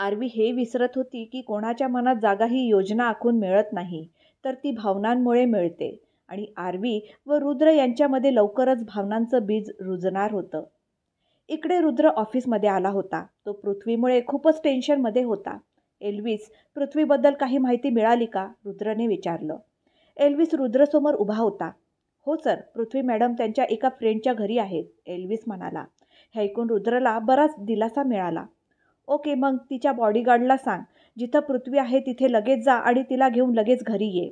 RV हे विसरत होती की कोणाच्या मनात जागा ही योजना आखून मिळत नाही, तर ती भावनांमुळे मिळते. आणि आरवी व रुद्र यांच्यामध्ये लवकरच भावनांचं बीज रुजणार होतं. इकडे रुद्र ऑफिसमध्ये आला होता. तो पृथ्वीमुळे खूपच टेन्शनमध्ये होता. एल्विस, पृथ्वीबद्दल काही माहिती मिळाली का? रुद्रने विचारलं. एल्विस रुद्रसमोर उभा होता. हो सर, पृथ्वी मॅडम त्यांच्या एका फ्रेंडच्या घरी आहेत, एल्विस म्हणाला. हे ऐकून रुद्रला बराच दिलासा मिळाला. ओके, मग तिच्या बॉडीगार्डला सांग, जिथं पृथ्वी आहे तिथे लगेच जा आणि तिला घेऊन लगेच घरी ये.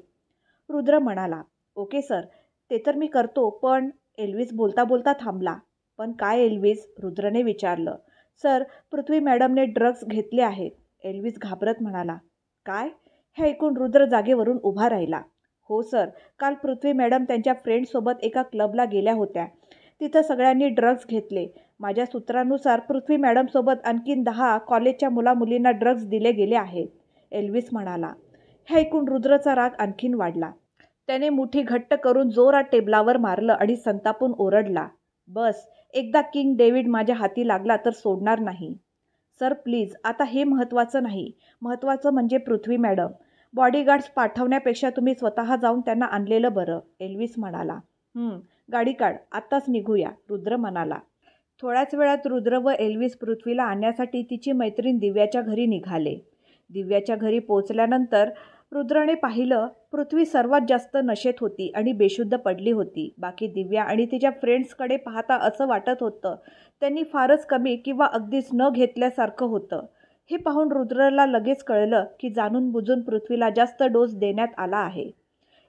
रुद्र म्हणाला. ओके सर, ते तर मी करतो, पण एल्विस बोलता बोलता थांबला. पण काय एल्विस? रुद्रने विचारलं. सर, पृथ्वी मॅडमने ड्रग्ज घेतले आहेत, एल्विस घाबरत म्हणाला. काय? हे ऐकून रुद्र जागेवरून उभा राहिला. हो सर, काल पृथ्वी मॅडम त्यांच्या फ्रेंडसोबत एका क्लबला गेल्या होत्या. तिथं सगळ्यांनी ड्रग्ज घेतले. माझ्या सूत्रानुसार पृथ्वी मॅडमसोबत आणखीन 10 कॉलेजच्या मुलामुलींना ड्रग्ज दिले गेले आहेत, एल्विस म्हणाला. हे ऐकून रुद्रचा राग आणखीन वाढला. त्याने मुठी घट्ट करून जोरात टेबलावर मारलं आणि संतापून ओरडला. बस, एकदा किंग डेव्हिड माझ्या हाती लागला तर सोडणार नाही. सर प्लीज, आता हे महत्त्वाचं नाही. महत्त्वाचं म्हणजे पृथ्वी मॅडम. बॉडीगार्ड्स पाठवण्यापेक्षा तुम्ही स्वतः जाऊन त्यांना आणलेलं बरं, एल्विस म्हणाला. गाडी काढ, आत्ताच निघूया, रुद्र म्हणाला. थोड्याच वेळात रुद्र व एल्विस पृथ्वीला आणण्यासाठी तिची मैत्रीण दिव्याच्या घरी निघाले. दिव्याच्या घरी पोचल्यानंतर रुद्रने पाहिलं, पृथ्वी सर्वात जास्त नशेत होती आणि बेशुद्ध पडली होती. बाकी दिव्या आणि तिच्या फ्रेंड्सकडे पाहता असं वाटत होतं त्यांनी फारच कमी किंवा अगदीच न घेतल्यासारखं होतं. हे पाहून रुद्रला लगेच कळलं की जाणून बुजून पृथ्वीला जास्त डोस देण्यात आला आहे.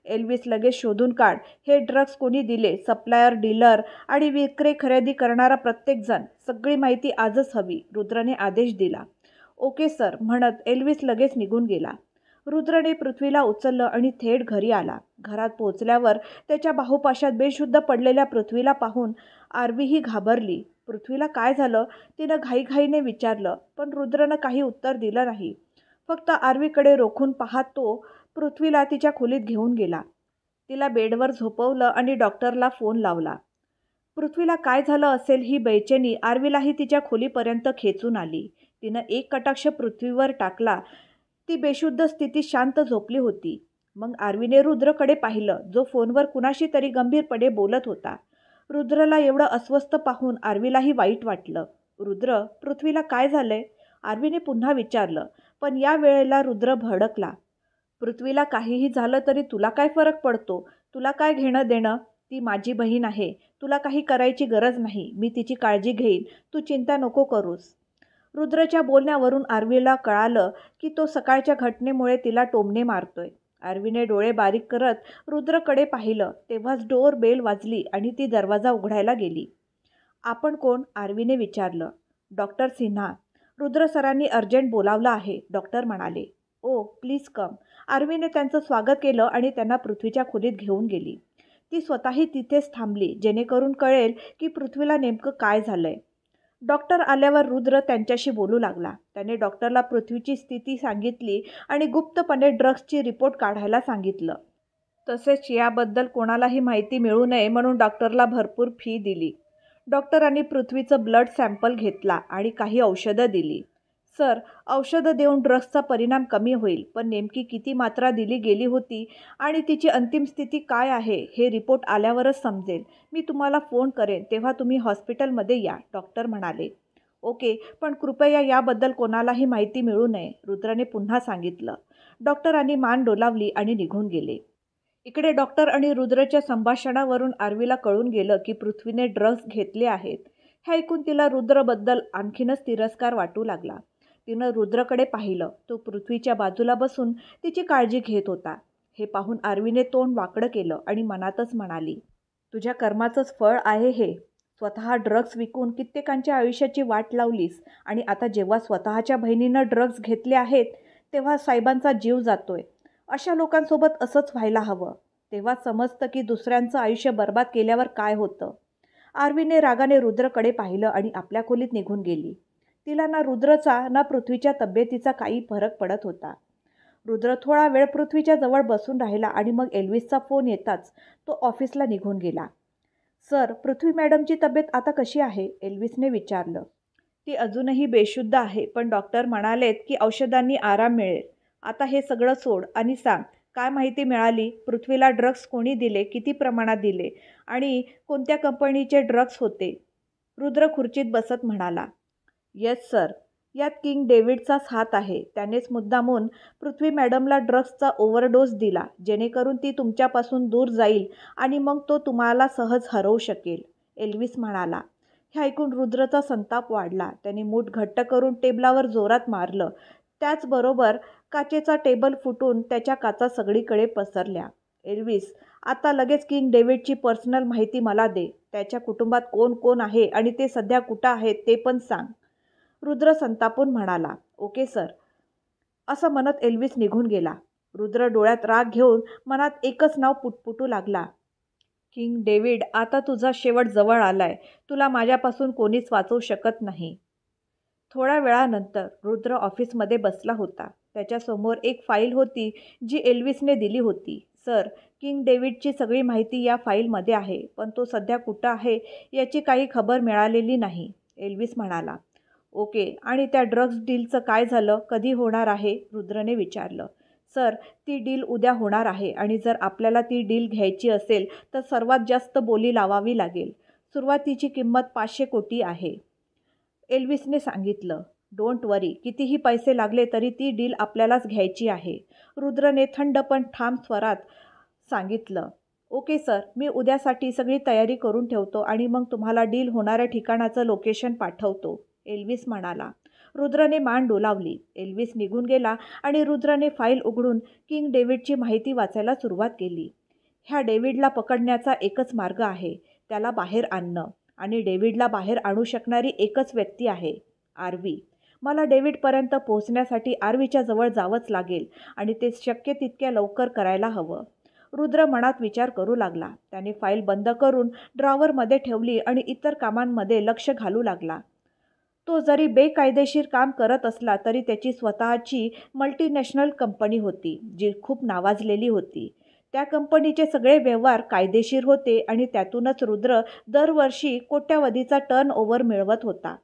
एल्विस, लगेच शोधून काढ, हे ड्रग्ज कोणी दिले, सप्लायर, डीलर आणि विक्री खरेदी करणारा प्रत्येकजण. सगळी माहिती आजच हवी, रुद्रने आदेश दिला. ओके सर, म्हणत एल्विस लगेच निघून गेला. रुद्रने पृथ्वीला उचललं आणि थेट घरी आला. घरात पोचल्यावर त्याच्या बाहुपाशात बेशुद्ध पडलेल्या पृथ्वीला पाहून आरवीही घाबरली. पृथ्वीला काय झालं, तिनं घाईघाईने विचारलं, पण रुद्रनं काही उत्तर दिलं नाही. फक्त आरवीकडे रोखून पाहत तो पृथ्वीला तिच्या खोलीत घेऊन गेला. तिला बेडवर झोपवलं आणि डॉक्टरला फोन लावला. पृथ्वीला काय झालं असेल ही बेचैनी आरवीलाही तिच्या खोलीपर्यंत खेचून आली. तिनं एक कटाक्ष पृथ्वीवर टाकला. ती बेशुद्ध स्थितीत शांत झोपली होती. मग आरवीने रुद्रकडे पाहिलं, जो फोनवर कुणाशी तरी गंभीरपणे बोलत होता. रुद्रला एवढं अस्वस्थ पाहून आरवीलाही वाईट वाटलं. रुद्र, पृथ्वीला काय झालंय? आरवीने पुन्हा विचारलं. पण या वेळेला रुद्र भडकला. पृथ्वीला काहीही झालं तरी तुला काय फरक पडतो? तुला काय घेणं देणं? ती माझी बहीण आहे. तुला काही करायची गरज नाही. मी तिची काळजी घेईन. तू चिंता नको करूस. रुद्रच्या बोलण्यावरून आरवीला कळालं की तो सकाळच्या घटनेमुळे तिला टोमणे मारतोय. आरवीने डोळे बारीक करत रुद्रकडे पाहिलं. तेव्हाच डोअर बेल वाजली आणि ती दरवाजा उघडायला गेली. आपण कोण? आरवीने विचारलं. डॉक्टर सिन्हा. रुद्र सरांनी अर्जंट बोलावलं आहे, डॉक्टर म्हणाले. ओ प्लीज कम. आरवीने त्यांचं स्वागत केलं आणि त्यांना पृथ्वीच्या खोलीत घेऊन गेली. ती स्वतःही तिथेच थांबली, जेणेकरून कळेल की पृथ्वीला नेमकं काय झालंय. डॉक्टर आल्यावर रुद्र त्यांच्याशी बोलू लागला. त्याने डॉक्टरला पृथ्वीची स्थिती सांगितली आणि गुप्तपणे ड्रग्जची रिपोर्ट काढायला सांगितलं. तसेच याबद्दल कोणालाही माहिती मिळू नये म्हणून डॉक्टरला भरपूर फी दिली. डॉक्टरांनी पृथ्वीचं ब्लड सॅम्पल घेतला आणि काही औषधं दिली. सर, औषधं देऊन ड्रग्सचा परिणाम कमी होईल, पण नेमकी किती मात्रा दिली गेली होती आणि तिची अंतिम स्थिती काय आहे हे रिपोर्ट आल्यावरच समजेल. मी तुम्हाला फोन करेन, तेव्हा तुम्ही हॉस्पिटलमध्ये या, डॉक्टर म्हणाले. ओके, पण कृपया याबद्दल कोणालाही माहिती मिळू नये, रुद्रने पुन्हा सांगितलं. डॉक्टरांनी मान डोलावली आणि निघून गेले. इकडे डॉक्टर आणि रुद्रच्या संभाषणावरून आरवीला कळून गेलं की पृथ्वीने ड्रग्ज घेतले आहेत. हे ऐकून तिला रुद्रबद्दल आणखीनच तिरस्कार वाटू लागला. तिनं रुद्रकडे पाहिलं. तो पृथ्वीच्या बाजूला बसून तिची काळजी घेत होता. हे पाहून आरवीने तोंड वाकडं केलं आणि मनातच म्हणाली, तुझ्या कर्माचंच फळ आहे हे. स्वतः ड्रग्ज विकून कित्येकांच्या आयुष्याची वाट लावलीस आणि आता जेव्हा स्वतःच्या बहिणीनं ड्रग्ज घेतले आहेत तेव्हा साहेबांचा जीव जातोय. अशा लोकांसोबत असंच व्हायला हवं. तेव्हा समजतं की दुसऱ्यांचं आयुष्य बर्बाद केल्यावर काय होतं. आरवीने रागाने रुद्रकडे पाहिलं आणि आपल्या खोलीत निघून गेली. तिला ना रुद्रचा ना पृथ्वीच्या तब्येतीचा काही फरक पडत होता. रुद्र थोडा वेळ पृथ्वीच्या जवळ बसून राहिला आणि मग एल्विसचा फोन येताच तो ऑफिसला निघून गेला. सर, पृथ्वी मॅडमची तब्येत आता कशी आहे? एल्विसने विचारलं. ती अजूनही बेशुद्ध आहे, पण डॉक्टर म्हणालेत की औषधांनी आराम मिळेल. आता हे सगळं सोड आणि सांग, काय माहिती मिळाली? पृथ्वीला ड्रग्ज कोणी दिले? किती प्रमाणात दिले? आणि कोणत्या कंपनीचे ड्रग्ज होते? रुद्र खुर्चीत बसत म्हणाला, येस सर. यात किंग डेव्हिडचाच हात आहे. त्यानेच मुद्दामून पृथ्वी मॅडमला ड्रग्सचा ओव्हरडोस दिला, जेणेकरून ती तुमच्यापासून दूर जाईल आणि मग तो तुम्हाला सहज हरवू शकेल, एल्विस म्हणाला. हे ऐकून रुद्रचा संताप वाढला. त्याने मूठ घट्ट करून टेबलावर जोरात मारलं. त्याचबरोबर काचेचा टेबल फुटून त्याच्या काचा सगळीकडे पसरल्या. एल्विस, आता लगेच किंग डेव्हिडची पर्सनल माहिती मला दे. त्याच्या कुटुंबात कोण कोण आहे आणि ते सध्या कुठं आहेत ते पण सांग. रुद्र संतापून म्हणाला, ओके सर. असं म्हणत एल्विस निघून गेला. रुद्र डोळ्यात राग घेऊन मनात एकच नाव पुटपुटू लागला, किंग डेव्हिड. आता तुझा शेवट जवळ आलाय. तुला माझ्यापासून कोणीच वाचवू शकत नाही. थोड्या वेळानंतर रुद्र ऑफिसमध्ये बसला होता. त्याच्यासमोर एक फाईल होती जी एल्विसने दिली होती. सर, किंग डेव्हिडची सगळी माहिती या फाईलमध्ये आहे, पण तो सध्या कुठं आहे याची काही खबर मिळालेली नाही, एल्विस म्हणाला. ओके, आणि त्या ड्रग्ज डीलचं काय झालं? कधी होणार आहे? रुद्रने विचारलं. सर, ती डील उद्या होणार आहे आणि जर आपल्याला ती डील घ्यायची असेल तर सर्वात जास्त बोली लावावी लागेल. सुरुवातीची किंमत 500 कोटी आहे, एल्विसने सांगितलं. डोंट वरी, कितीही पैसे लागले तरी ती डील आपल्यालाच घ्यायची आहे, रुद्रने थंड पण ठाम स्वरात सांगितलं. ओके सर, मी उद्यासाठी सगळी तयारी करून ठेवतो आणि मग तुम्हाला डील होणाऱ्या ठिकाणाचं लोकेशन पाठवतो, एल्विस म्हणाला. रुद्रने मान डोलावली. एल्विस निघून गेला आणि रुद्रने फाईल उघडून किंग डेव्हिडची माहिती वाचायला सुरुवात केली. ह्या डेव्हिडला पकडण्याचा एकच मार्ग आहे, त्याला बाहेर आणणं. आणि डेव्हिडला बाहेर आणू शकणारी एकच व्यक्ती आहे, आरवी. मला डेव्हिडपर्यंत पोहोचण्यासाठी आरवीच्या जवळ जावंच लागेल आणि ते शक्य तितक्या लवकर करायला हवं. रुद्र मनात विचार करू लागला. त्याने फाईल बंद करून ड्रॉवरमध्ये ठेवली आणि इतर कामांमध्ये लक्ष घालू लागला. तो जरी बेकायदेशीर काम करत असला तरी त्याची स्वतःची मल्टीनॅशनल कंपनी होती, जी खूप नावाजलेली होती. त्या कंपनीचे सगळे व्यवहार कायदेशीर होते आणि त्यातूनच रुद्र दरवर्षी कोट्यावधीचा टर्नओव्हर मिळवत होता.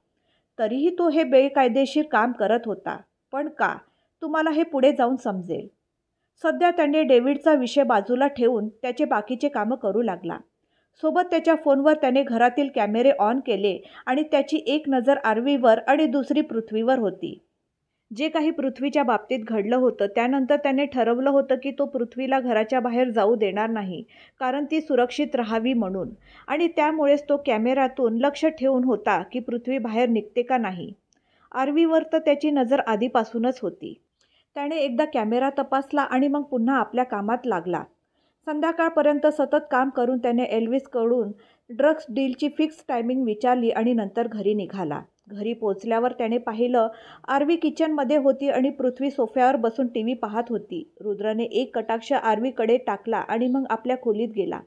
तरीही तो हे बेकायदेशीर काम करत होता. पण का? तुम्हाला हे पुढे जाऊन समजेल. सध्या त्याने डेव्हिडचा विषय बाजूला ठेवून त्याचे बाकीचे कामं करू लागला. सोबत त्याच्या फोनवर त्याने घरातील कॅमेरे ऑन केले आणि त्याची एक नजर आरवीवर आणि दुसरी पृथ्वीवर होती. जे काही पृथ्वीच्या बाबतीत घडलं होतं त्यानंतर त्याने ठरवलं होतं की तो पृथ्वीला घराच्या बाहेर जाऊ देणार नाही, कारण ती सुरक्षित राहावी म्हणून. आणि त्यामुळेच तो कॅमेऱ्यातून लक्ष ठेवून होता की पृथ्वी बाहेर निघते का नाही. आरवीवर तर त्याची नजर आधीपासूनच होती. त्याने एकदा कॅमेरा तपासला आणि मग पुन्हा आपल्या कामात लागला. संध्याकाळपर्यंत सतत काम करून त्याने एल्विसकडून ड्रग्ज डीलची फिक्स टायमिंग विचारली आणि नंतर घरी निघाला. घरी पोचल्यावर त्याने पाहिलं, आरवी किचनमध्ये होती आणि पृथ्वी सोफ्यावर बसून टीव्ही पाहत होती. रुद्रने एक कटाक्ष आरवीकडे टाकला आणि मग आपल्या खोलीत गेला.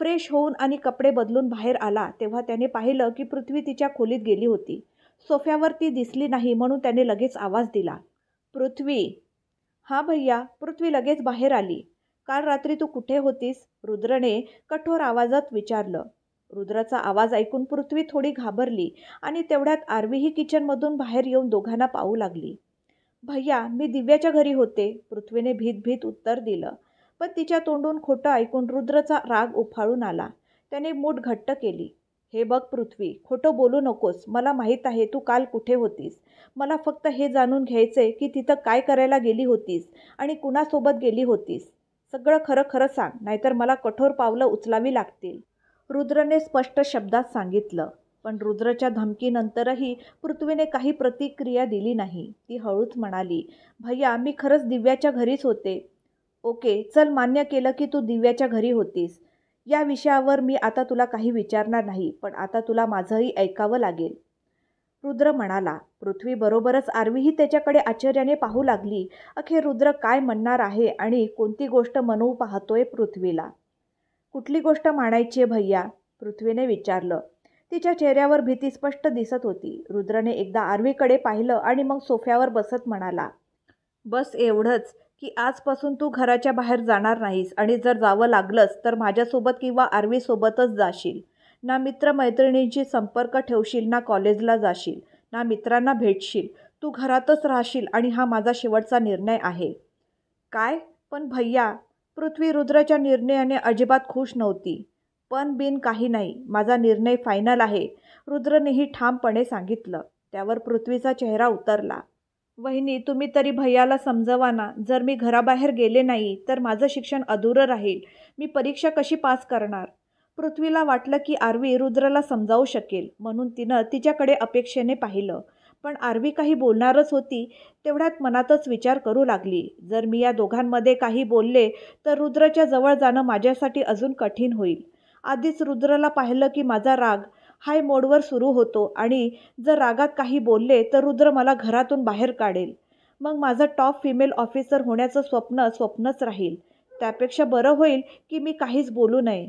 फ्रेश होऊन आणि कपडे बदलून बाहेर आला तेव्हा त्याने पाहिलं की पृथ्वी तिच्या खोलीत गेली होती. सोफ्यावर ती दिसली नाही म्हणून त्याने लगेच आवाज दिला, पृथ्वी. हां भैया, पृथ्वी लगेच बाहेर आली. काल रात्री तू कुठे होतीस? रुद्रने कठोर आवाजात विचारलं. रुद्राचा आवाज ऐकून पृथ्वी थोडी घाबरली आणि तेवढ्यात आरवीही किचनमधून बाहेर येऊन दोघांना पाहू लागली. भैया, मी दिव्याच्या घरी होते, पृथ्वीने भीत भीत उत्तर दिलं. पण तिच्या तोंडून खोटं ऐकून रुद्रचा राग उफाळून आला. त्याने मूठ घट्ट केली. हे बघ पृथ्वी, खोटं बोलू नकोस. मला माहीत आहे तू काल कुठे होतीस. मला फक्त हे जाणून घ्यायचंय की तिथं काय करायला गेली होतीस आणि कुणासोबत गेली होतीस. सगळं खरं खरं सांग, नाहीतर मला कठोर पावलं उचलावी लागतील, रुद्रने स्पष्ट शब्दात सांगितलं. पण रुद्रच्या धमकीनंतरही पृथ्वीने काही प्रतिक्रिया दिली नाही. ती हळूच म्हणाली, भैया, मी खरंच दिव्याच्या घरीच होते. ओके, चल, मान्य केलं की तू दिव्याच्या घरी होतीस. या विषयावर मी आता तुला काही विचारणार नाही, पण आता तुला माझंही ऐकावं लागेल, रुद्र म्हणाला. पृथ्वीबरोबरच आरवीही त्याच्याकडे आश्चर्याने पाहू लागली. अखेर रुद्र काय म्हणणार आहे आणि कोणती गोष्ट म्हणू पाहतोय पृथ्वीला. कुठली गोष्ट मानायची आहे भैया? पृथ्वीने विचारलं. तिच्या चेहऱ्यावर भीती स्पष्ट दिसत होती. रुद्रने एकदा आरवीकडे पाहिलं आणि मग सोफ्यावर बसत म्हणाला, बस एवढंच की आजपासून तू घराच्या बाहेर जाणार नाहीस आणि जर जावं लागलंच तर माझ्यासोबत किंवा आरवीसोबतच जाशील. ना मित्रमैत्रिणींशी संपर्क ठेवशील ना कॉलेजला जाशील. ना मित्रांना भेटशील. तू घरातच राहशील आणि हा माझा शेवटचा निर्णय आहे. काय? पण भैया, पृथ्वी रुद्राच्या निर्णयाने अजिबात खुश नव्हती. पण बिन काही नाही, माझा निर्णय फायनल आहे, रुद्रनेही ठामपणे सांगितलं. त्यावर पृथ्वीचा चेहरा उतरला. वहिनी, तुम्ही तरी भैयाला समजवा ना. जर मी घराबाहेर गेले नाही तर माझं शिक्षण अधुरं राहील. मी परीक्षा कशी पास करणार? पृथ्वीला वाटलं की आरवी रुद्रला समजावू शकेल, म्हणून तिनं तिच्याकडे अपेक्षेने पाहिलं. पण आरवी काही बोलणारच होती, तेवढ्यात मनातच विचार करू लागली, जर मी या दोघांमध्ये काही बोलले तर रुद्रच्या जवळ जाणं माझ्यासाठी अजून कठीण होईल. आधीच रुद्रला पाहिलं की माझा राग हाय मोडवर सुरू होतो आणि जर रागात काही बोलले तर रुद्र मला घरातून बाहेर काढेल. मग माझं टॉप फिमेल ऑफिसर होण्याचं स्वप्न स्वप्नच राहील. त्यापेक्षा बरं होईल की मी काहीच बोलू नये.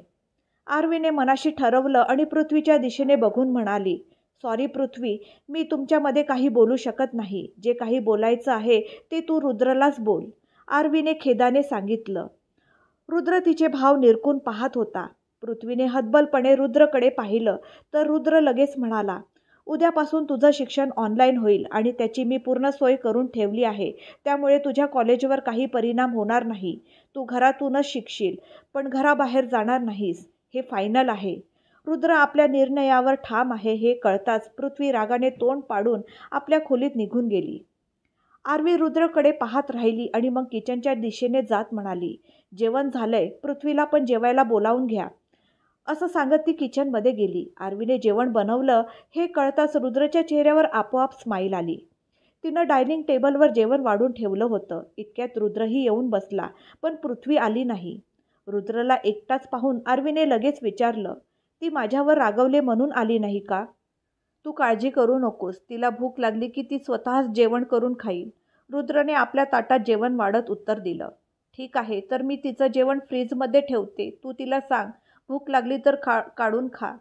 आरवीने मनाशी ठरवलं आणि पृथ्वीच्या दिशेने बघून म्हणाली, सॉरी पृथ्वी, मी तुमच्यामध्ये काही बोलू शकत नाही. जे काही बोलायचं आहे ते तू रुद्रलाच बोल, आरवीने खेदाने सांगितलं. रुद्र तिचे भाव निरखून पाहत होता. पृथ्वीने हतबलपणे रुद्रकडे पाहिलं तर रुद्र लगेच म्हणाला, उद्यापासून तुझं शिक्षण ऑनलाईन होईल आणि त्याची मी पूर्ण सोय करून ठेवली आहे. त्यामुळे तुझ्या कॉलेजवर काही परिणाम होणार नाही. तू घरातूनच शिकशील, पण घराबाहेर जाणार नाहीस. हे फायनल आहे. रुद्र आपल्या निर्णयावर ठाम आहे हे कळताच पृथ्वी रागाने तोंड पाडून आपल्या खोलीत निघून गेली. आरवी रुद्रकडे पाहत राहिली आणि मग किचनच्या दिशेने जात म्हणाली, जेवण झालंय, पृथ्वीला पण जेवायला बोलावून घ्या. असं सांगत ती किचनमध्ये गेली. आरवीने जेवण बनवलं हे कळताच रुद्रच्या चेहऱ्यावर आपोआप स्माईल आली. तिनं डायनिंग टेबलवर जेवण वाढून ठेवलं होतं. इतक्यात रुद्रही येऊन बसला, पण पृथ्वी आली नाही. रुद्रला एकटाच पाहून आरवीने लगेच विचारलं, ती माझ्यावर रागवले म्हणून आली नाही का? तू काळजी करू नकोस, तिला भूक लागली की ती स्वतःच जेवण करून खाईल. रुद्रने आपल्या ताटात जेवण वाढत उत्तर दिलं. ठीक आहे, तर मी तिचं जेवण फ्रीजमध्ये ठेवते. तू तिला सांग, भूक लागली तर काढून खा.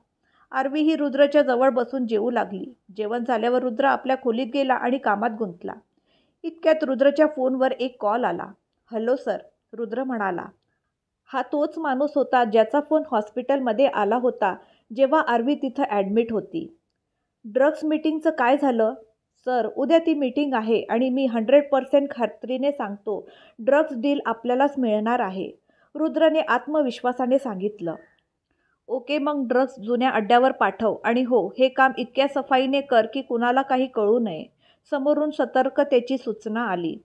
आरवी ही रुद्रच्या जवळ बसून जेवू लागली. जेवण झाल्यावर रुद्र आपल्या खोलीत गेला आणि कामात गुंतला. इतक्यात रुद्रच्या फोनवर एक कॉल आला. हॅलो सर, रुद्र म्हणाला. हा तोच माणूस होता ज्याचा फोन हॉस्पिटलमध्ये आला होता जेव्हा आरवी तिथं ॲडमिट होती. ड्रग्स मीटिंगचं काय झालं? सर, उद्या ती मीटिंग आहे आणि मी 100% खात्रीने सांगतो, ड्रग्स डील आपल्यालाच मिळणार आहे, रुद्रने आत्मविश्वासाने सांगितलं. ओके, मग ड्रग्स जुन्या अड्ड्यावर पाठव आणि हो, हे काम इतक्या सफाईने कर की कुणाला काही कळू नये. समोरून सतर्कतेची सूचना आली.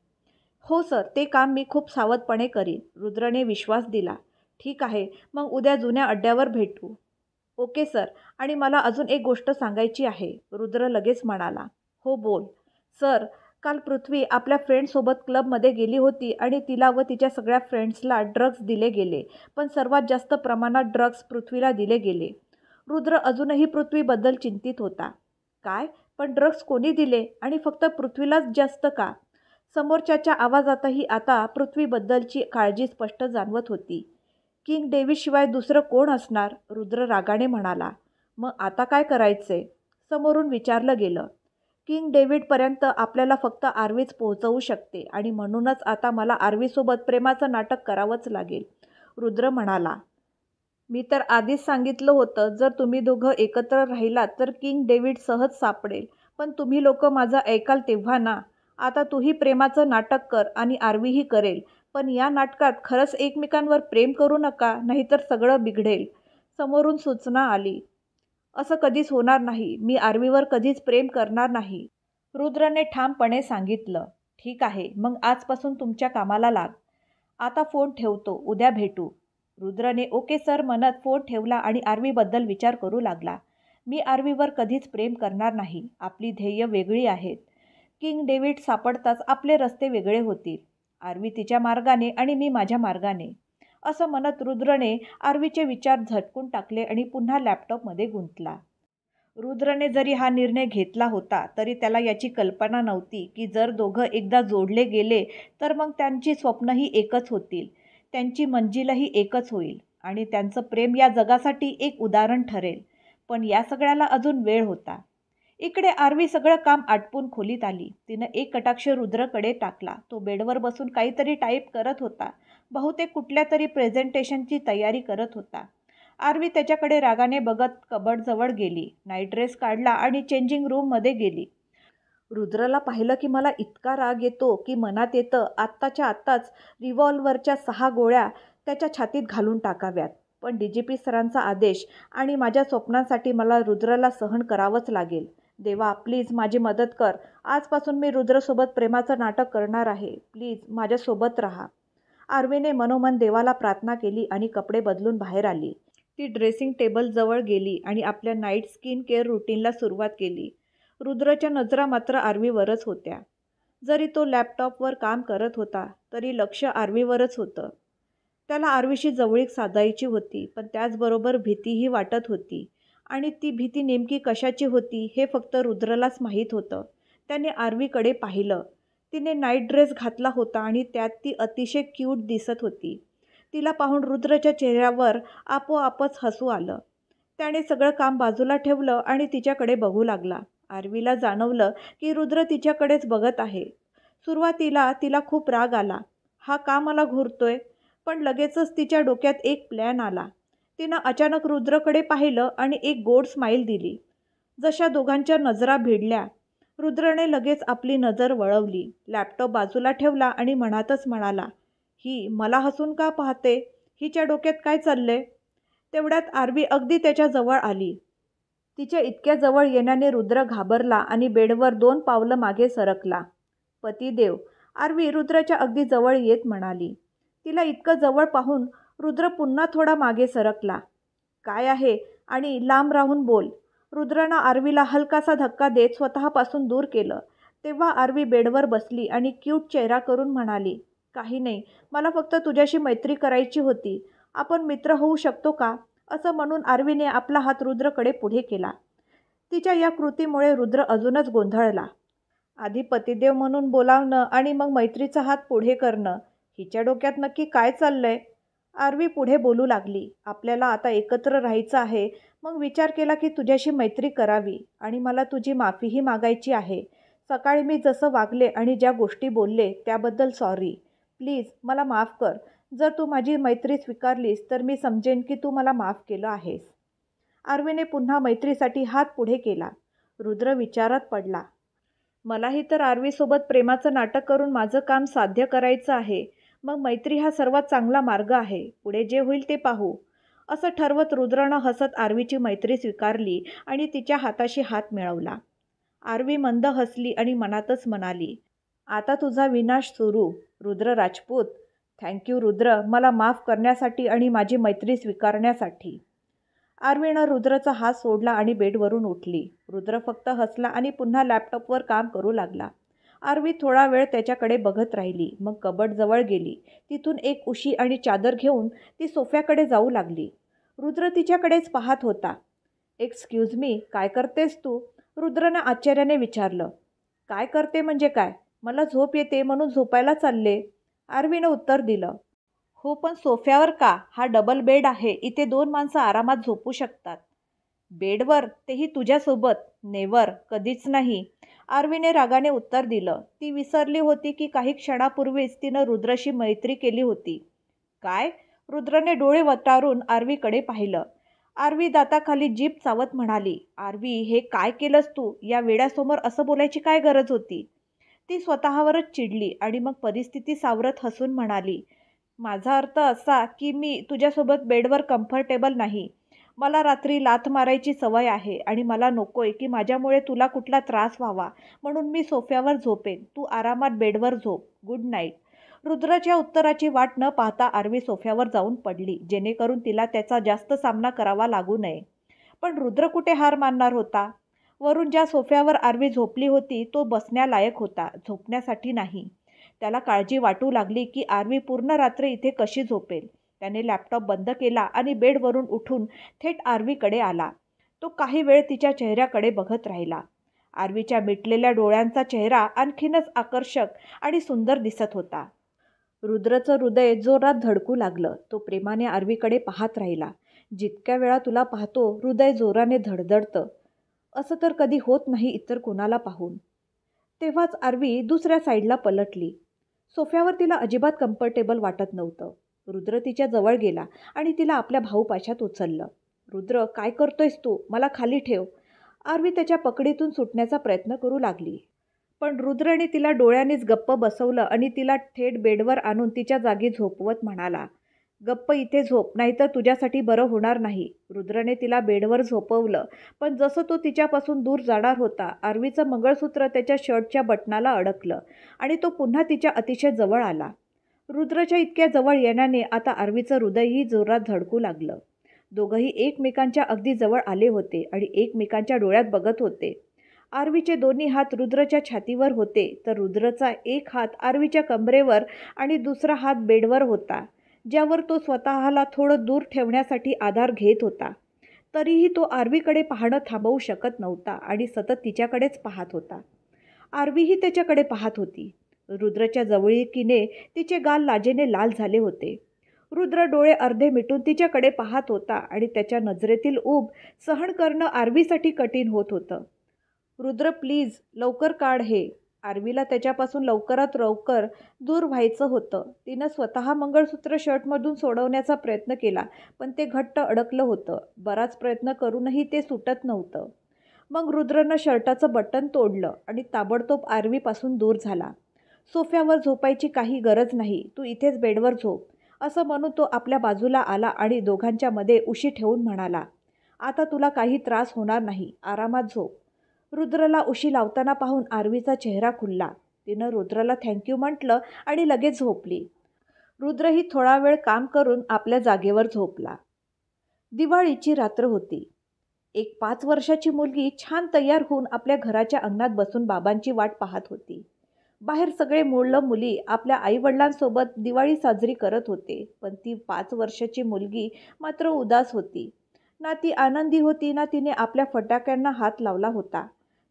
हो सर, ते काम मी खूप सावधपणे करीन, रुद्रने विश्वास दिला. ठीक आहे, मग उद्या जुन्या अड्ड्यावर भेटू. ओके सर, आणि मला अजून एक गोष्ट सांगायची आहे, रुद्र लगेच म्हणाला. हो बोल. सर, काल पृथ्वी आपल्या फ्रेंडसोबत क्लबमध्ये गेली होती आणि तिला व तिच्या सगळ्या फ्रेंड्सला ड्रग्ज दिले गेले, पण सर्वात जास्त प्रमाणात ड्रग्ज पृथ्वीला दिले गेले. रुद्र अजूनही पृथ्वीबद्दल चिंतित होता. काय? पण ड्रग्ज कोणी दिले आणि फक्त पृथ्वीलाच जास्त का? समोरच्याच्या आवाजातही आता पृथ्वीबद्दलची काळजी स्पष्ट जाणवत होती. किंग डेव्हिडशिवाय दुसरं कोण असणार? रुद्र रागाने म्हणाला. मग आता काय करायचे? समोरून विचारलं गेलं. किंग डेव्हिडपर्यंत आपल्याला फक्त आरवीच पोहोचवू शकते आणि म्हणूनच आता मला आरवीसोबत प्रेमाचं नाटक करावंच लागेल, रुद्र म्हणाला. मी तर आधीच सांगितलं होतं, जर तुम्ही दोघं एकत्र राहिलात तर किंग डेव्हिड सहज सापडेल, पण तुम्ही लोक माझं ऐकाल तेव्हा ना. आता तूही प्रेमाचं नाटक कर आणि आरवीही करेल, पण या नाटकात खरंच एकमेकांवर प्रेम करू नका, नाहीतर सगळं बिघडेल, समोरून सूचना आली. असं कधीच होणार नाही. मी आरवीवर कधीच प्रेम करणार नाही, रुद्रने ठामपणे सांगितलं. ठीक आहे, मग आजपासून तुमच्या कामाला लाग. आता फोन ठेवतो, उद्या भेटू. रुद्रने ओके सर म्हणत फोन ठेवला आणि आरवीबद्दल विचार करू लागला. मी आरवीवर कधीच प्रेम करणार नाही. आपली ध्येय वेगळी आहेत. किंग डेव्हिड सापडताच आपले रस्ते वेगळे होतील. आरवी तिच्या मार्गाने आणि मी माझ्या मार्गाने. असं म्हणत रुद्रने आरवीचे विचार झटकून टाकले आणि पुन्हा लॅपटॉपमध्ये गुंतला. रुद्रने जरी हा निर्णय घेतला होता तरी त्याला याची कल्पना नव्हती की जर दोघं एकदा जोडले गेले तर मग त्यांची स्वप्नही एकच होतील, त्यांची मंजिलही एकच होईल आणि त्यांचं प्रेम या जगासाठी एक उदाहरण ठरेल. पण या सगळ्याला अजून वेळ होता. इकडे आरवी सगळं काम आटपून खोलीत आली. तिनं एक कटाक्ष रुद्रकडे टाकला. तो बेडवर बसून काहीतरी टाईप करत होता. बहुतेक कुठल्या तरी प्रेझेंटेशनची तयारी करत होता. आरवी त्याच्याकडे रागाने बघत कबडजवळ गेली, नाईट ड्रेस काढला आणि चेंजिंग रूममध्ये गेली. रुद्रला पाहिलं की मला इतका राग येतो की मनात येतं आत्ताच्या आत्ताच रिव्हॉल्व्हरच्या 6 गोळ्या त्याच्या छातीत घालून टाकाव्यात. पण DGP सरांचा आदेश आणि माझ्या स्वप्नांसाठी मला रुद्रला सहन करावंच लागेल. देवा प्लीज माझी मदत कर. आजपासून मी रुद्रसोबत प्रेमाचं नाटक करणार आहे. प्लीज माझ्यासोबत राहा. आर्वीने मनोमन देवाला प्रार्थना केली आणि कपडे बदलून बाहेर आली. ती ड्रेसिंग टेबलजवळ गेली आणि आपल्या नाईट स्किन केअर रुटीनला सुरुवात केली. रुद्रच्या नजरा मात्र आर्वीवरच होत्या. जरी तो लॅपटॉपवर काम करत होता तरी लक्ष आर्वीवरच होतं. त्याला आर्वीशी जवळीक साधायची होती, पण त्याचबरोबर भीतीही वाटत होती. आणि ती भीती नेमकी कशाची होती हे फक्त रुद्रलाच माहीत होतं. त्याने आर्वीकडे पाहिलं. तिने नाईट ड्रेस घातला होता आणि त्यात ती अतिशय क्यूट दिसत होती. तिला पाहून रुद्रच्या चेहऱ्यावर आपोआपच हसू आलं. त्याने सगळं काम बाजूला ठेवलं आणि तिच्याकडे बघू लागला. आर्वीला जाणवलं की रुद्र तिच्याकडेच बघत आहे. सुरुवातीला तिला खूप राग आला. हा का मला घूरतोय? पण लगेचच तिच्या डोक्यात एक प्लॅन आला. तिनं अचानक रुद्रकडे पाहिलं आणि एक गोड स्माईल दिली. जशा दोघांच्या नजरा भिडल्या, रुद्रने लगेच आपली नजर वळवली. लॅपटॉप बाजूला ठेवला आणि मनातच म्हणाला, ही मला हसून का पाहते? हिच्या डोक्यात काय चाललंय? तेवढ्यात आर्वी अगदी त्याच्या जवळ आली. तिच्या इतक्या जवळ येण्याने रुद्र घाबरला आणि बेडवर 2 पावलं मागे सरकला. पतिदेव, आर्वी रुद्राच्या अगदी जवळ येत म्हणाली. तिला इतकं जवळ पाहून रुद्र पुन्हा थोडा मागे सरकला. काय आहे आणि लांब राहून बोल. रुद्रानं आर्वीला हलकासा धक्का देत स्वतःपासून दूर केलं. तेव्हा आर्वी बेडवर बसली आणि क्यूट चेहरा करून म्हणाली, काही नाही, मला फक्त तुझ्याशी मैत्री करायची होती. आपण मित्र होऊ शकतो का? असं म्हणून आर्वीने आपला हात रुद्रकडे पुढे केला. तिच्या या कृतीमुळे रुद्र अजूनच गोंधळला. आधी पतिदेव म्हणून बोलावणं आणि मग मैत्रीचा हात पुढे करणं, हिच्या डोक्यात नक्की काय चाललंय? आर्वी पुढे बोलू लागली. आपल्याला आता एकत्र राहायचं आहे. मग विचार केला की तुझ्याशी मैत्री करावी आणि मला तुझी माफीही मागायची आहे. सकाळी मी जसं वागले आणि ज्या गोष्टी बोलले त्याबद्दल सॉरी. प्लीज मला माफ कर. जर तू माझी मैत्री स्वीकारलीस तर मी समजेन की तू मला माफ केलं आहेस. आर्वीने पुन्हा मैत्रीसाठी हात पुढे केला. रुद्र विचारात पडला. मलाही तर आर्वीसोबत प्रेमाचं नाटक करून माझं काम साध्य करायचं आहे. मग मैत्री हा सर्वात चांगला मार्ग आहे. पुढे जे होईल ते पाहू. असं ठरवत रुद्रानं हसत आर्वीची मैत्री स्वीकारली आणि तिच्या हाताशी हात मिळवला. आर्वी मंद हसली आणि मनातच म्हणाली, आता तुझा विनाश सुरू. रुद्र राजपूत. थँक्यू रुद्र, मला माफ करण्यासाठी आणि माझी मैत्री स्वीकारण्यासाठी. आर्वीनं रुद्रचा हात सोडला आणि बेडवरून उठली. रुद्र फक्त हसला आणि पुन्हा लॅपटॉपवर काम करू लागला. आर्वी थोडा वेळ त्याच्याकडे बघत राहिली. मग कबडजवळ गेली. तिथून एक उशी आणि चादर घेऊन ती सोफ्याकडे जाऊ लागली. रुद्र तिच्याकडेच पाहत होता. एक्सक्यूज मी, काय करतेस तू? रुद्रनं आश्चर्याने विचारलं. काय करते म्हणजे काय? मला झोप येते म्हणून झोपायला चालले. आर्वीनं उत्तर दिलं. हो, पण सोफ्यावर का? हा डबल बेड आहे. इथे 2 माणसं आरामात झोपू शकतात. बेडवर, तेही तुझ्यासोबत? नेवर, कधीच नाही. आर्वीने रागाने उत्तर दिलं. ती विसरली होती की काही क्षणापूर्वीच तिनं रुद्रशी मैत्री केली होती. काय? रुद्रने डोळे वटारून आर्वीकडे पाहिलं. आर्वी दाताखाली जीभ चावत म्हणाली, आर्वी, हे काय केलंस तू? या वेड्यासमोर असं बोलायची काय गरज होती? ती स्वतःवरच चिडली आणि मग परिस्थिती सावरत हसून म्हणाली, माझा अर्थ असा की मी तुझ्यासोबत बेडवर कम्फर्टेबल नाही. मला रात्री लाथ मारायची सवय आहे आणि मला नकोय की माझ्यामुळे तुला कुठला त्रास व्हावा, म्हणून मी सोफ्यावर झोपेन. तू आरामात बेडवर झोप. Good night. रुद्राच्या उत्तराची वाट न पाहता आर्वी सोफ्यावर जाऊन पडली, जेणेकरून तिला त्याचा जास्त सामना करावा लागू नये. पण रुद्र कुठे हार मानणार होता? वरून ज्या सोफ्यावर आर्वी झोपली होती तो बसण्यालायक होता, झोपण्यासाठी नाही. त्याला काळजी वाटू लागली की आर्वी पूर्ण रात्र इथे कशी झोपेल. त्याने लॅपटॉप बंद केला आणि बेडवरून उठून थेट आर्वीकडे आला. तो काही वेळ तिच्या चेहऱ्याकडे बघत राहिला. आर्वीच्या मिटलेल्या डोळ्यांचा चेहरा आणखीनच आकर्षक आणि सुंदर दिसत होता. रुद्रचं हृदय जोरात धडकू लागलं. तो प्रेमाने आर्वीकडे पाहत राहिला. जितक्या वेळा तुला पाहतो हृदय जोराने धडधडतं. असं तर कधी होत नाही इतर कोणाला पाहून. तेव्हाच आर्वी दुसऱ्या साईडला पलटली. सोफ्यावर तिला अजिबात कम्फर्टेबल वाटत नव्हतं. रुद्र तिच्या जवळ गेला आणि तिला आपल्या भाऊपाशात उचललं. रुद्र, काय करतोयस तू? मला खाली ठेव. आर्वी त्याच्या पकडीतून सुटण्याचा प्रयत्न करू लागली. पण रुद्रने तिला डोळ्यांनीच गप्प बसवलं आणि तिला थेट बेडवर आणून तिच्या जागी झोपवत म्हणाला, "गप्प इथे झोप, नाहीतर तुझ्यासाठी बरं होणार नाही." रुद्रने तिला बेडवर झोपवलं, पण जसं तो तिच्यापासून दूर जाणार होता, आरवीचं मंगळसूत्र त्याच्या शर्टच्या बटनाला अडकलं आणि तो पुन्हा तिच्या अतिशय जवळ आला. रुद्रच्या इतक्या जवळ येण्याने आता आरवीचं हृदयही जोरात धडकू लागलं. दोघंही एकमेकांच्या अगदी जवळ आले होते आणि एकमेकांच्या डोळ्यात बघत होते. आरवीचे दोन्ही हात रुद्रच्या छातीवर होते, तर रुद्रचा एक हात आरवीच्या कंबरेवर आणि दुसरा हात बेडवर होता, ज्यावर तो स्वतःला थोडं दूर ठेवण्यासाठी आधार घेत होता. तरीही तो आरवीकडे पाहणं थांबवू शकत नव्हता आणि सतत तिच्याकडेच पाहत होता. आरवीही त्याच्याकडे पाहत होती. रुद्रच्या जवळीकीने तिचे गाल लाजेने लाल झाले होते. रुद्र डोळे अर्धे मिटून तिच्याकडे पाहत होता आणि त्याच्या नजरेतील ऊब सहन करणं आरवीसाठी कठीण होत होतं. "रुद्र प्लीज, लवकर काढ हे." आरवीला त्याच्यापासून लवकरात लवकर दूर व्हायचं होतं. तिनं स्वतः मंगळसूत्र शर्टमधून सोडवण्याचा प्रयत्न केला, पण ते घट्ट अडकलं होतं. बराच प्रयत्न करूनही ते सुटत नव्हतं. मग रुद्रनं शर्टाचं बटन तोडलं आणि ताबडतोब आरवीपासून दूर झाला. "सोफ्यावर झोपायची काही गरज नाही, तू इथेच बेडवर झोप." असं म्हणून तो आपल्या बाजूला आला आणि दोघांच्या मध्ये उशी ठेवून म्हणाला, "आता तुला काही त्रास होणार नाही, आरामात झोप." रुद्रला उशी लावताना पाहून आरवीचा चेहरा खुलला. तिनं रुद्रला थँक्यू म्हटलं आणि लगेच झोपली. रुद्रही थोडा वेळ काम करून आपल्या जागेवर झोपला. दिवाळीची रात्र होती. एक 5 वर्षाची मुलगी छान तयार होऊन आपल्या घराच्या अंगणात बसून बाबांची वाट पाहत होती. बाहेर सगळे मुलं मुली आपल्या आईवडिलांसोबत दिवाळी साजरी करत होते, पण ती 5 वर्षाची मुलगी मात्र उदास होती. ना ती आनंदी होती, ना तिने आपल्या फटाक्यांना हात लावला होता.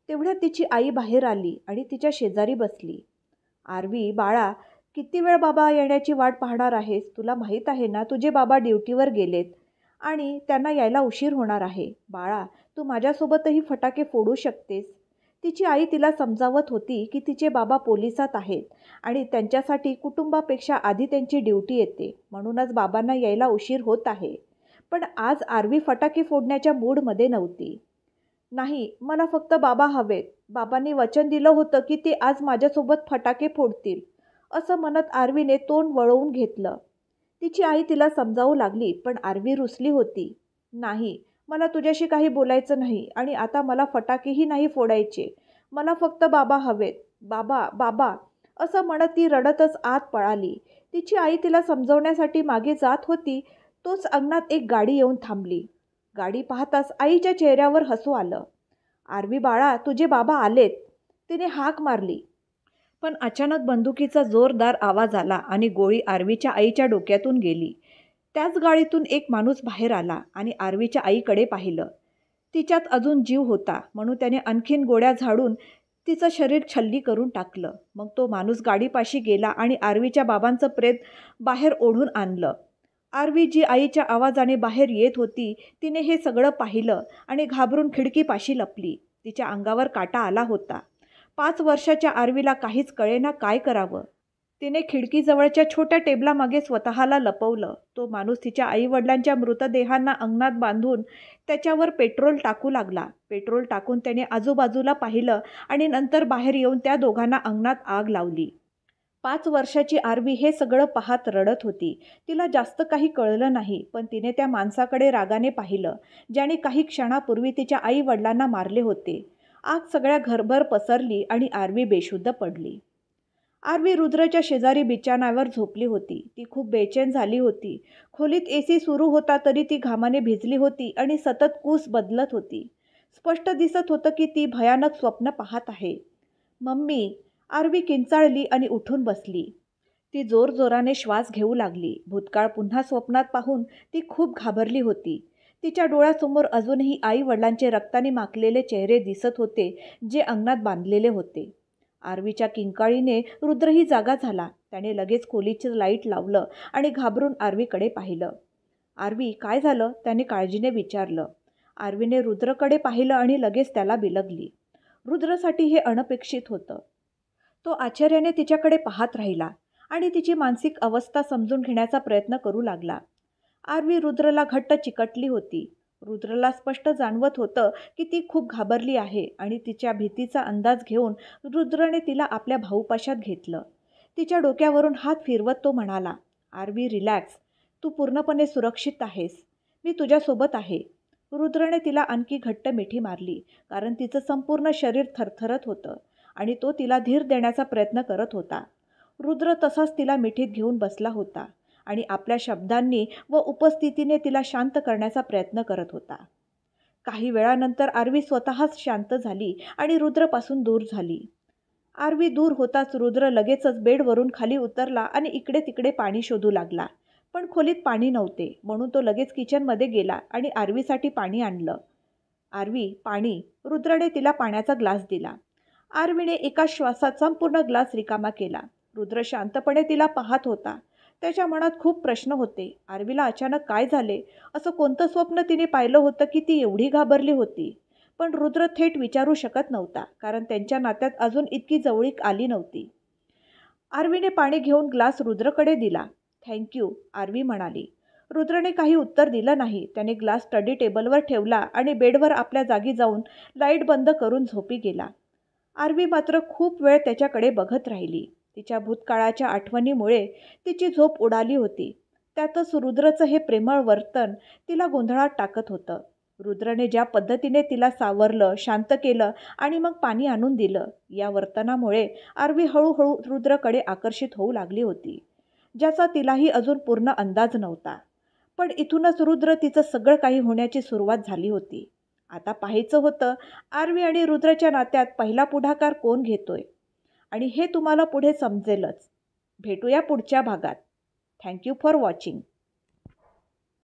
तेवढ्यात तिची आई बाहेर आली आणि तिच्या शेजारी बसली. "आरवी बाळा, किती वेळ बाबा येण्याची वाट पाहणार आहेस? तुला माहीत आहे ना, तुझे बाबा ड्युटीवर गेलेत आणि त्यांना यायला उशीर होणार आहे. बाळा, तू माझ्यासोबतही फटाके फोडू शकतेस." तिची आई तिला समजावत होती की तिचे बाबा पोलिसात आहेत आणि त्यांच्यासाठी कुटुंबापेक्षा आधी त्यांची ड्युटी येते, म्हणूनच बाबांना यायला उशीर होत आहे. पण आज आरवी फटाके फोडण्याच्या मूडमध्ये नव्हती. "नाही, मला फक्त बाबा हवेत. बाबांनी वचन दिलं होतं की ते आज माझ्यासोबत फटाके फोडतील." असं म्हणत आरवीने तोंड वळवून घेतलं. तिची आई तिला समजावू लागली, पण आरवी रुसली होती. "नाही, मला तुझ्याशी काही बोलायचं नाही आणि आता मला फटाकेही नाही फोडायचे. मला फक्त बाबा हवेत. बाबा, बाबा." असं म्हणत ती रडतच आत पळाली. तिची आई तिला समजवण्यासाठी मागे जात होती, तोच अंगणात एक गाडी येऊन थांबली. गाडी पाहताच आईच्या चेहऱ्यावर हसू आलं. "आरवी बाळा, तुझे बाबा आलेत." तिने हाक मारली. पण अचानक बंदुकीचा जोरदार आवाज आला आणि गोळी आरवीच्या आईच्या डोक्यातून गेली. त्याच गाडीतून एक माणूस बाहेर आला आणि आरवीच्या आईकडे पाहिलं. तिच्यात अजून जीव होता, म्हणून त्याने आणखीन गोळ्या झाडून तिचं शरीर छल्ली करून टाकलं. मग तो माणूस गाडीपाशी गेला आणि आरवीच्या बाबांचं प्रेत बाहेर ओढून आणलं. आरवी जी आईच्या आवाजाने बाहेर येत होती, तिने हे सगळं पाहिलं आणि घाबरून खिडकीपाशी लपली. तिच्या अंगावर काटा आला होता. 5 वर्षाच्या आरवीला काहीच कळेना काय करावं. तिने खिडकीजवळच्या छोट्या टेबलामागे स्वतःला लपवलं. तो माणूस तिच्या आईवडिलांच्या मृतदेहांना अंगणात बांधून त्याच्यावर पेट्रोल टाकू लागला. पेट्रोल टाकून त्याने आजूबाजूला पाहिलं आणि नंतर बाहेर येऊन त्या दोघांना अंगणात आग लावली. 5 वर्षाची आरवी हे सगळं पाहत रडत होती. तिला जास्त काही कळलं नाही, पण तिने त्या माणसाकडे रागाने पाहिलं, ज्याने काही क्षणापूर्वी तिच्या आई वडिलांना मारले होते. आग सगळ्या घरभर पसरली आणि आरवी बेशुद्ध पडली. आरवी रुद्रच्या शेजारी बिछाण्यावर झोपली होती. ती खूप बेचैन झाली होती. खोलीत एसी सुरू होता तरी ती घामाने भिजली होती आणि सतत कूस बदलत होती. स्पष्ट दिसत होतं की ती भयानक स्वप्न पाहत आहे. "मम्मी." आरवी किंचाळली आणि उठून बसली. ती जोरजोराने श्वास घेऊ लागली. भूतकाळ पुन्हा स्वप्नात पाहून ती खूप घाबरली होती. तिच्या डोळ्यासमोर अजूनही आई वडिलांचे रक्ताने माखलेले चेहरे दिसत होते, जे अंगणात बांधलेले होते. आरवीच्या किंकाळीने रुद्रही जागा झाला. त्याने लगेच खोलीचं लाईट लावलं आणि घाबरून आरवीकडे पाहिलं. "आरवी, काय झालं?" त्याने काळजीने विचारलं. आरवीने रुद्रकडे पाहिलं आणि लगेच त्याला बिलगली. रुद्रसाठी हे अनपेक्षित होतं. तो आश्चर्याने तिच्याकडे पाहत राहिला आणि तिची मानसिक अवस्था समजून घेण्याचा प्रयत्न करू लागला. आरवी रुद्रला घट्ट चिकटली होती. रुद्रला स्पष्ट जाणवत होतं की ती खूप घाबरली आहे आणि तिच्या भीतीचा अंदाज घेऊन रुद्रने तिला आपल्या भाऊपाशात घेतलं. तिच्या डोक्यावरून हात फिरवत तो म्हणाला, आरवी रिलॅक्स, तू पूर्णपणे सुरक्षित आहेस, मी तुझ्यासोबत आहे. रुद्रने तिला आणखी घट्ट मिठी मारली, कारण तिचं संपूर्ण शरीर थरथरत होतं आणि तो तिला धीर देण्याचा प्रयत्न करत होता. रुद्र तसाच तिला मिठीत घेऊन बसला होता आणि आपल्या शब्दांनी व उपस्थितीने तिला शांत करण्याचा प्रयत्न करत होता. काही वेळानंतर आरवी स्वतःच शांत झाली आणि रुद्रपासून दूर झाली. आरवी दूर होताच रुद्र लगेचच बेडवरून खाली उतरला आणि इकडे तिकडे पाणी शोधू लागला. पण खोलीत पाणी नव्हते, म्हणून तो लगेच किचनमध्ये गेला आणि आरवीसाठी पाणी आणलं. आरवी, पाणी. रुद्रने तिला पाण्याचा ग्लास दिला. आरवीने एका श्वासात संपूर्ण ग्लास रिकामा केला. रुद्र शांतपणे तिला पाहत होता. त्याच्या मनात खूप प्रश्न होते. आरवीला अचानक काय झाले? असं कोणतं स्वप्न तिने पाहिलं होतं की ती एवढी घाबरली होती? पण रुद्र थेट विचारू शकत नव्हता, कारण त्यांच्या नात्यात अजून इतकी जवळीक आली नव्हती. आरवीने पाणी घेऊन ग्लास रुद्रकडे दिला. थँक्यू, आरवी म्हणाली. रुद्रने काही उत्तर दिलं नाही. त्याने ग्लास स्टडी टेबलवर ठेवला आणि बेडवर आपल्या जागी जाऊन लाईट बंद करून झोपी गेला. आरवी मात्र खूप वेळ त्याच्याकडे बघत राहिली. तिच्या भूतकाळाच्या आठवणीमुळे तिची झोप उडाली होती. त्यातच रुद्रचं हे प्रेमळ वर्तन तिला गोंधळात टाकत होतं. रुद्रने ज्या पद्धतीने तिला सावरलं, शांत केलं आणि मग पाणी आणून दिलं, या वर्तनामुळे आरवी हळूहळू रुद्रकडे आकर्षित होऊ लागली होती, ज्याचा तिलाही अजून पूर्ण अंदाज नव्हता. पण इथूनच रुद्र तिचं सगळं काही होण्याची सुरुवात झाली होती. आता पाहायचं होतं आरवी आणि रुद्रच्या नात्यात पहिला पुढाकार कोण घेतोय, आणि हे तुम्हाला पुढे समजेलच. भेटूया पुढच्या भागात. Thank you for watching.